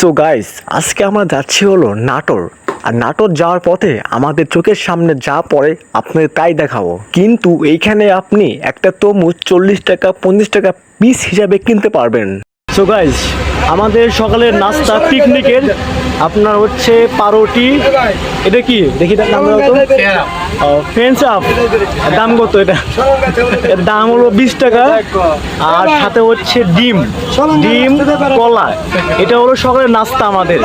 So guys, আজকে আমরা যাচ্ছি হলো নাটোর। আর নাটোর যাওয়ার পথে আমাদের চোখের সামনে যা পড়ে আপনাদের তাই দেখাবো। কিন্তু এইখানে আপনি একটা তরমুজ 40 টাকা 50 টাকা পিস হিসাবে কিনতে পারবেন। সো গাইস, আমাদের সকালের নাস্তা পিকনিকের আপনার হচ্ছে পাউরুটি। এটা কি দেখি দাম ফ্রেন্স আপ, দাম কত? এর দাম হলো 20 টাকা। আর সাথে হচ্ছে ডিম ডিম কলা। এটা হলো সকালের নাস্তা আমাদের।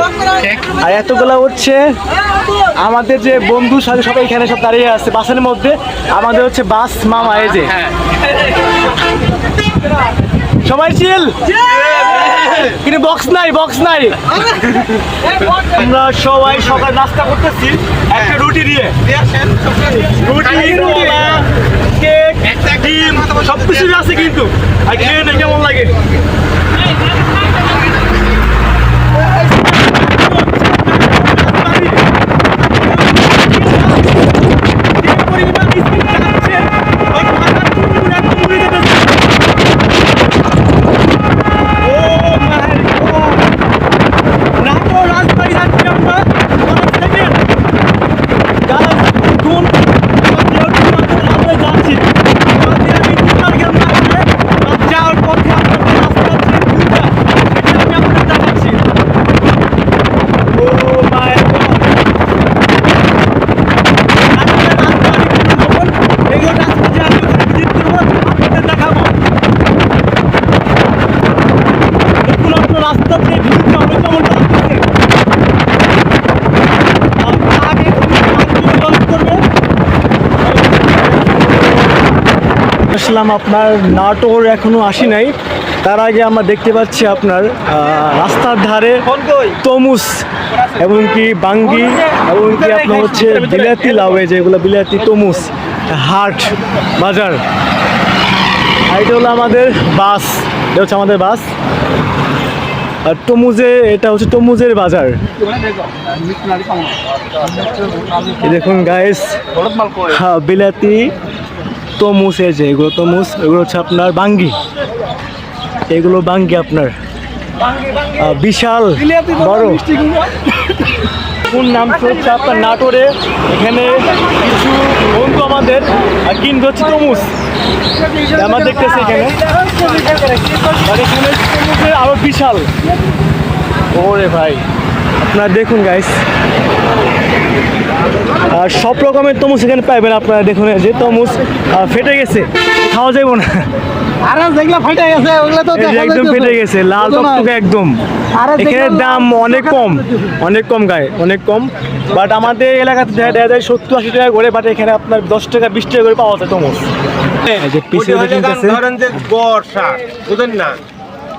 আর এতগুলা হচ্ছে আমাদের যে বন্ধুর সাথে সবাই এখানে সব দাঁড়িয়ে আছে বাসের মধ্যে। আমাদের হচ্ছে বাস মামা, এই যে সবাই চিল, কিন্তু বক্স নাই। আমরা সবাই সকাল নাস্তা করতেছি একটা রুটি দিয়ে। কেক, ডিম সবকিছু আছে, কিন্তু আর খেয়ে নেই কেমন লাগে। আসলাম আপনার নাটোর, এখনো আসি নাই। তার আগে আমরা দেখতে পাচ্ছি আপনার রাস্তার ধারে তরমুজ, এমনকি বাঙ্গি, এমনকি আপনার হচ্ছে বিলাতি লাউ, যেগুলো বিলাতি তরমুজ, হাট বাজার। আর এটা হলো আমাদের বাস, এটা হচ্ছে আমাদের বাস। আর এটা হচ্ছে তরমুজের বাজার। দেখুন গাইস, বিলাতি তরমুজ, এই যে এগুলো তরমুজ, এগুলো হচ্ছে আপনার বাঙ্গি, এগুলো বাঙ্গি আপনার বিশাল বড়। কোন নাম হচ্ছে আপনার নাটোরে, এখানে কিছু বন্ধু আমাদের কিনতে হচ্ছে তরমুজ, আমরা দেখতেছি এখানে। তরমুজের আরো বিশাল, ওরে ভাই আপনারা দেখুন গাইস। আর সব রকমের তরমুজ এখানে পাইবেন আপনারা। দেখুন যে তরমুজ ফেটে গেছে, খাওয়া যাবে না। একদম ফেটে গেছে, লাল টকটকে একদম। এখানে দাম অনেক কম গায়ে, অনেক কম। বাট আমাদের এলাকাতে দেখা যায় 70-80 টাকা করে, বাট এখানে আপনার 10 টাকা 20 টাকা করে পাওয়া যায় তরমুজ।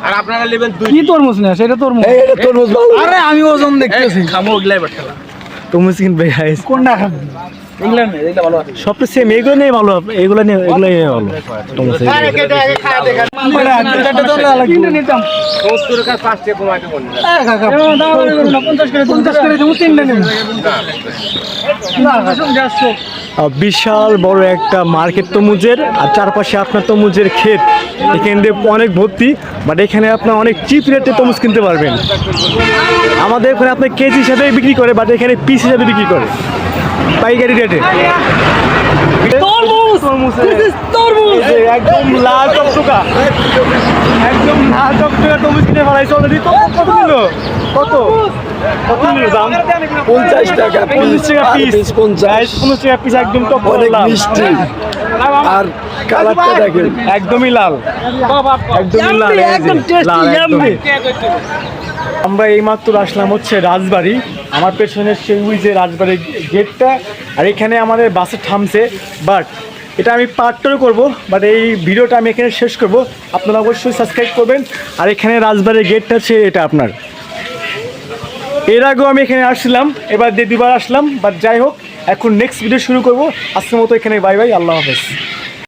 আর আপনারা নেবেন কি তরমুজ না, সেটা তরমুজ। তরমুজ আরে আমি ওজন দেখতেছি, খামো ওগুলাই বাটলা তরমুজ কিনবে গাইস। কোনটা খাবি? এগুলা নেই, এগুলা ভালো আছে। সব তো সেম, এগুলো নিয়ে ভালো, এগুলোই ভালো তরমুজ। আরে কেটে আগে খায়া দেখেন। চারটা তো লাগবে, তিনটা নিতাম। 70 টাকা 5 টাকা কমাইতে বলেন। কাকা দাও না, 50 করে দেবো, তিনটা নেব না। বিশাল বড় একটা মার্কেট তরমুজের, আর চারপাশে আপনার তরমুজের ক্ষেত। এখান দিয়ে অনেক ভর্তি, বাট এখানে আপনার অনেক চিপ রেটে তরমুজ কিনতে পারবেন। আমাদের এখানে আপনার কেজি হিসাবে বিক্রি করে, বাট এখানে পিস হিসাবে বিক্রি করে পাইকারি রেটে। একদম লাল টকটকা, একদম লাল টকটকা তরমুজ কিনে ফেলাইছে অলরেডি। কত নিল? কত নিল দাম? 50 টাকা 50 টাকা পিস, 50 টাকা পিস, একদম টক মিষ্টি। আর কালারটা দেখেন, একদমই লাল, একদমই লাল, একদম আমরা এইমাত্র আসলাম হচ্ছে রাজবাড়ি। আমার পেছনে সেই যে রাজবাড়ির গেটটা, আর এখানে আমাদের বাসে থামছে। বাট এটা আমি পার্ট 2 করবো, বাট এই ভিডিওটা আমি এখানে শেষ করব। আপনারা অবশ্যই সাবস্ক্রাইব করবেন। আর এখানে রাজবাড়ির গেটটা হচ্ছে এটা আপনার। এর আগেও আমি এখানে আসছিলাম, এবার দ্বিতীয়বার আসলাম। বাট যাই হোক, এখন নেক্সট ভিডিও শুরু করব। আজকের মতো এখানে বাই বাই, আল্লাহ হাফেজ।